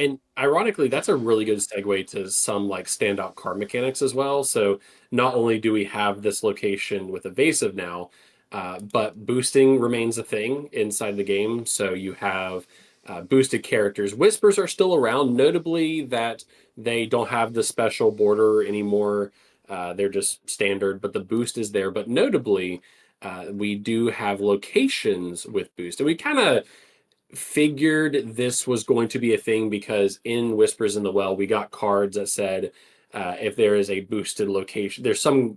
And ironically, that's a really good segue to some like standout card mechanics as well. So not only do we have this location with evasive now, but boosting remains a thing inside the game. So you have boosted characters. Whispers are still around, notably that they don't have the special border anymore. They're just standard, but the boost is there. But notably, we do have locations with boost. And we kind of figured this was going to be a thing because in Whispers in the Well, we got cards that said if there is a boosted location, there's some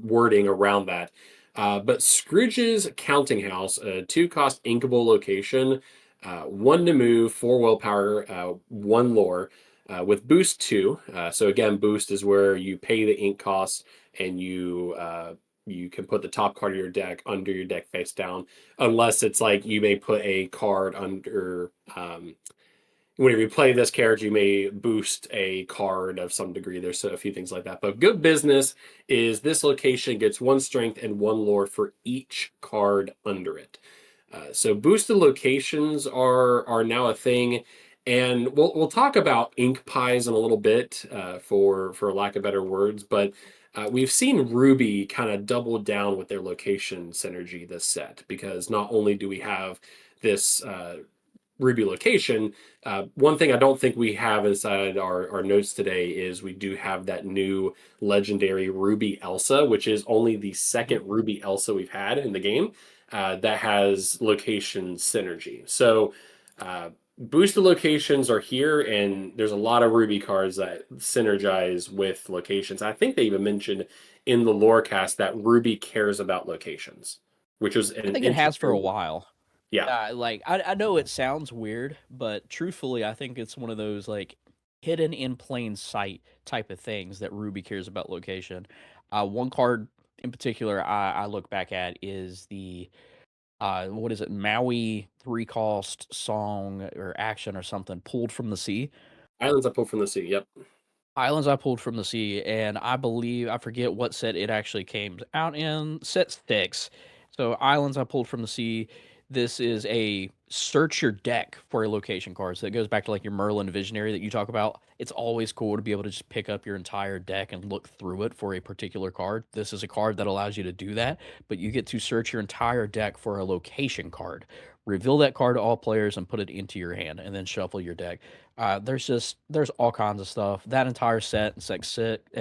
wording around that. But Scrooge's Counting House, a 2-cost inkable location, 1 to move, 4 willpower, 1 lore. With boost 2, so again, boost is where you pay the ink costs and you can put the top card of your deck under your deck face down, unless it's like you may put a card under. Whenever you play this character, you may boost a card of some degree. There's a few things like that. But good business is this location gets 1 strength and 1 lore for each card under it. So boosted locations are now a thing, and we'll talk about ink pies in a little bit for lack of better words, but we've seen Ruby kind of double down with their location synergy this set because not only do we have this Ruby location, one thing I don't think we have inside our notes today is we do have that new legendary Ruby Elsa, which is only the second Ruby Elsa we've had in the game that has location synergy. So boosted locations are here, and there's a lot of Ruby cards that synergize with locations. I think they even mentioned in the lore cast that Ruby cares about locations, which was I an think it has for a interesting. while. Yeah, Like I know it sounds weird, but truthfully, I think it's one of those like hidden in plain sight type of things that Ruby cares about location. One card in particular I look back at is the what is it, Maui 3 cost song or action or something pulled from the sea. Islands I pulled from the sea. Yep. Islands I pulled from the sea, and I believe I forget what set it actually came out in. Set 6. So Islands I pulled from the sea. This is a search your deck for a location card. So it goes back to like your Merlin Visionary that you talk about. It's always cool to be able to just pick up your entire deck and look through it for a particular card. This is a card that allows you to do that, but you get to search your entire deck for a location card. Reveal that card to all players and put it into your hand, and then shuffle your deck. There's all kinds of stuff. That entire set 6, I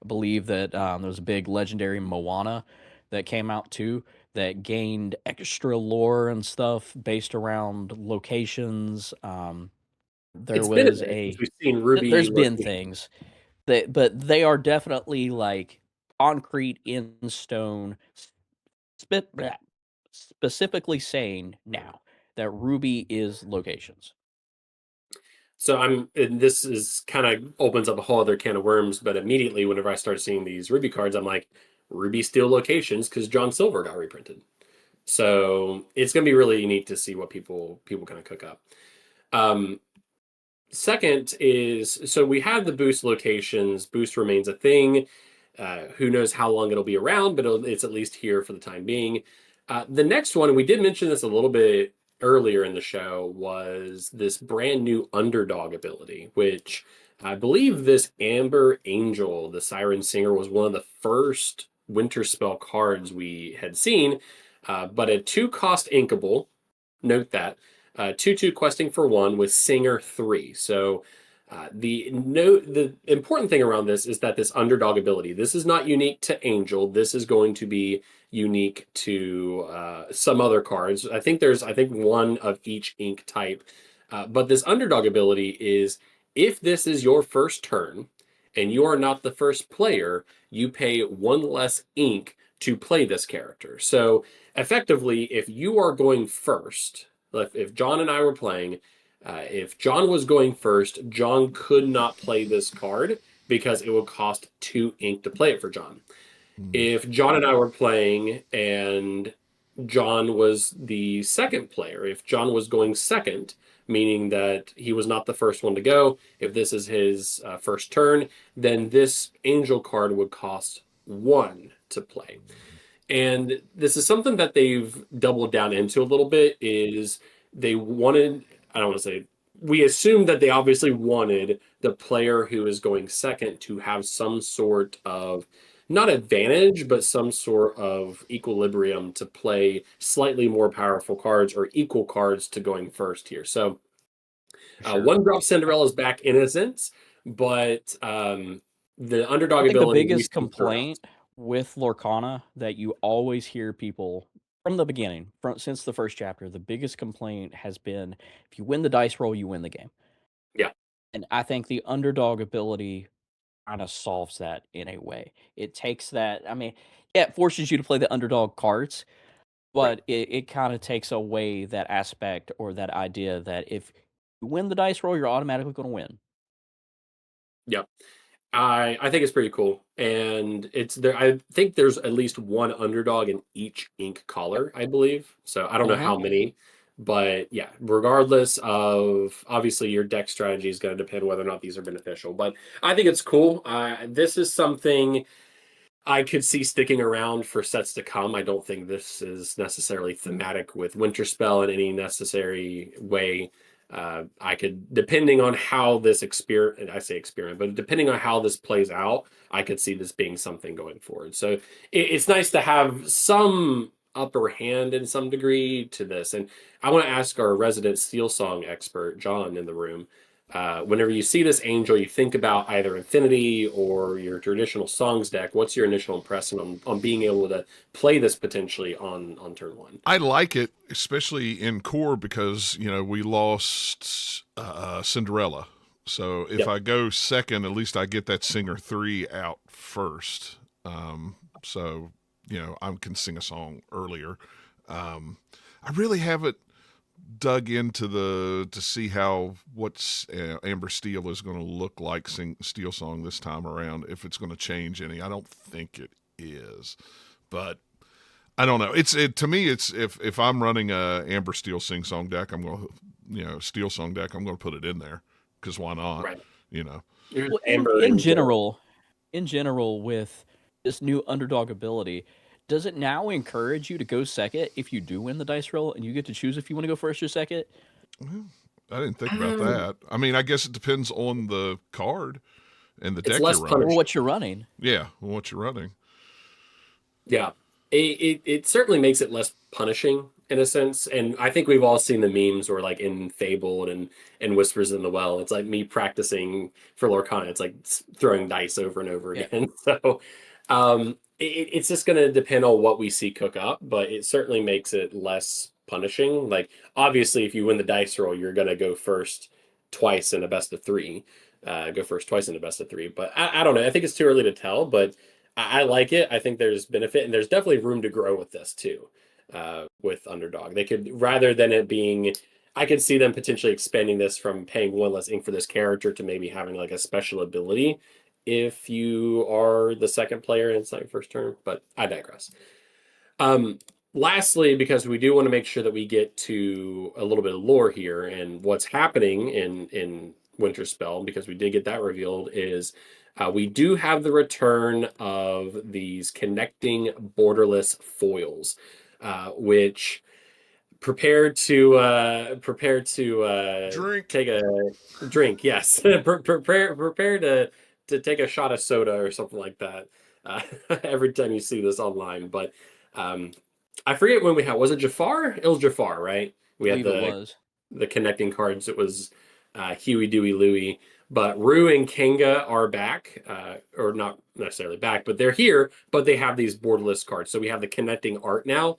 believe that there was a big legendary Moana that came out too that gained extra lore and stuff based around locations. There It's been a was minute since a we've seen Ruby there's been location. things that, but they are definitely like concrete in stone, bleh, specifically saying now that Ruby is locations. So and this is kind of opens up a whole other can of worms. But immediately, whenever I start seeing these Ruby cards, I'm like, Ruby Steel locations because John Silver got reprinted. So it's going to be really neat to see what people kind of cook up. Um, Second is so we have the boost locations. Boost remains a thing. Who knows how long it'll be around, but it's at least here for the time being. The next one, we did mention this a little bit earlier in the show, was this brand new Underdog ability, which I believe this Amber Angel, the Siren Singer, was one of the first Winterspell cards we had seen. But a 2-cost inkable, note that 2/2 questing for 1 with Singer 3. So the important thing around this is that this underdog ability, this is not unique to Angel. This is going to be unique to some other cards. I think one of each ink type. But this underdog ability is if this is your first turn and you are not the first player, you pay 1 less ink to play this character. So effectively, if you are going first, if John and I were playing, if John was going first, John could not play this card because it would cost 2 ink to play it for John. Mm. If John and I were playing and John was the second player, if John was going second, meaning that he was not the first one to go, if this is his first turn, then this angel card would cost 1 to play. And this is something that they've doubled down into a little bit is they wanted I don't want to say, we assume that they obviously wanted the player who is going second to have some sort of not advantage, but some sort of equilibrium to play slightly more powerful cards or equal cards to going first here. So For sure. one drop Cinderella is back in a sense, but the I underdog think the ability we biggest see throughout. complaint with Lorcana that you always hear people from the beginning, since the first chapter, the biggest complaint has been if you win the dice roll, you win the game. Yeah, And I think the underdog ability kind of solves that in a way. It takes that, I mean, yeah, it forces you to play the underdog cards, right. but it kind of takes away that aspect or that idea that if you win the dice roll, you're automatically going to win. Yeah. I think it's pretty cool, and it's there. I think there's at least one underdog in each ink Yep. color, I believe. So I don't know Uh-huh. how many, but yeah, regardless of obviously your deck strategy is going to depend whether or not these are beneficial. But I think it's cool. This is something I could see sticking around for sets to come. I don't think this is necessarily thematic with Winterspell in any necessary way. I could, depending on how this experiment, I say experiment, but depending on how this plays out, I could see this being something going forward. So it's nice to have some upper hand in some degree to this. And I want to ask our resident Steel Song expert, John, in the room, whenever you see this angel, you think about either Infinity or your traditional songs deck. What's your initial impression on being able to play this potentially on turn one? I like it, especially in core because we lost Cinderella. So if Yep. I go second, at least I get that singer 3 out first. So I can sing a song earlier. I really haven't dug into the to see how what's Amber Steel is going to look like sing Steel Song this time around. If it's going to change any, I don't think it is, but I don't know. To me. It's if I'm running a Amber Steel sing song deck, I'm going to Steel Song deck. I'm going to put it in there because why not? Right. You know. Well, Amber in general. in general, with this new underdog ability, does it now encourage you to go second if you do win the dice roll and you get to choose if you want to go first or second? I didn't think about Um, that. I mean, I guess it depends on the card and the it's deck you're less running. Or punishing. what you're running? Yeah, what you're running. Yeah. It certainly makes it less punishing in a sense. And I think we've all seen the memes or like in Fabled and Whispers in the Well. It's like me practicing for Lorcana. It's like throwing dice over and over Yeah. again. So it's just going to depend on what we see cook up, but it certainly makes it less punishing. Like obviously, if you win the dice roll, you're going to go first twice in a best of three. Go first twice in a best of three. But I don't know. I think it's too early to tell, but I like it. I think there's benefit, and there's definitely room to grow with this too. With Underdog, they could rather than it being, I could see them potentially expanding this from paying one less ink for this character to maybe having like a special ability if you are the second player and it's not your first turn. But I digress. Um, Lastly, because we do want to make sure that we get to a little bit of lore here and what's happening in Winterspell, because we did get that revealed, is we do have the return of these connecting borderless foils, which prepare to Drink. take a drink. Yes, prepare to take a shot of soda or something like that. Every time you see this online, but um, I forget when we had. Was it Jafar? It was Jafar, right? I We had believe it was. the connecting cards. It was Huey, Dewey, Louie. But Rue and Kanga are back, or not necessarily back, but they're here. But they have these borderless cards. So we have the connecting art now,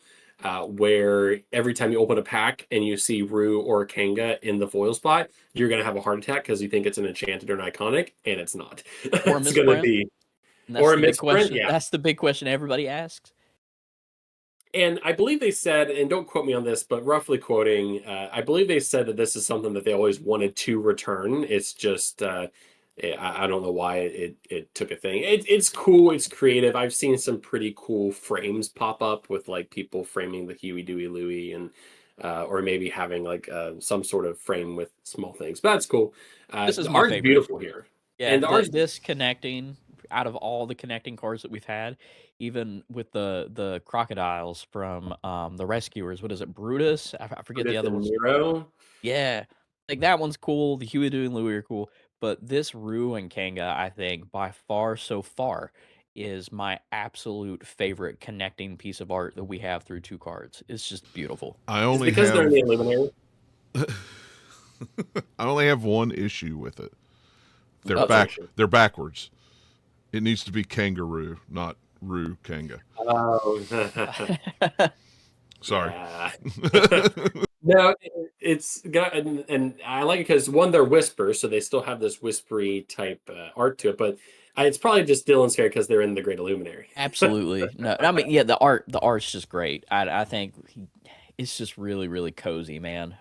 where every time you open a pack and you see Rue or Kanga in the foil spot, you're gonna have a heart attack because you think it's an enchanted or an iconic, and it's not. Or a It's gonna misprint. be And that's or a the big misprint. question. Yeah, That's the big question everybody asks. and I believe they said, and don't quote me on this, but roughly quoting, I believe they said that this is something that they always wanted to return. It's just, I don't know why it took a thing. It's cool. It's creative. I've seen some pretty cool frames pop up with like people framing the Huey, Dewey, Louie, and or maybe having like some sort of frame with small things. But that's cool. This is The my art's favorite. beautiful here, Yeah, and the art's this connecting out of all the connecting cards that we've had, even with the crocodiles from the rescuers. What is it, Brutus? I forget the Judith other and ones. Nero. Yeah, Like that one's cool. The Huey and Louie are cool, but this Rue and Kanga, I think by far so far is my absolute favorite connecting piece of art that we have through 2 cards. It's just beautiful. I Is it only because they're in have the Illuminary? I only have one issue with it. What's the issue? They're backwards. It needs to be kangaroo, not Roo Kanga. Oh, Sorry. yeah. No, it's got, and I like it because one, they're whispers, so they still have this whispery type art to it. But it's probably just Dylan's fair because they're in the Great Illuminary. Absolutely. No, I mean, yeah, the art's just great. I think it's just really, really cozy, man.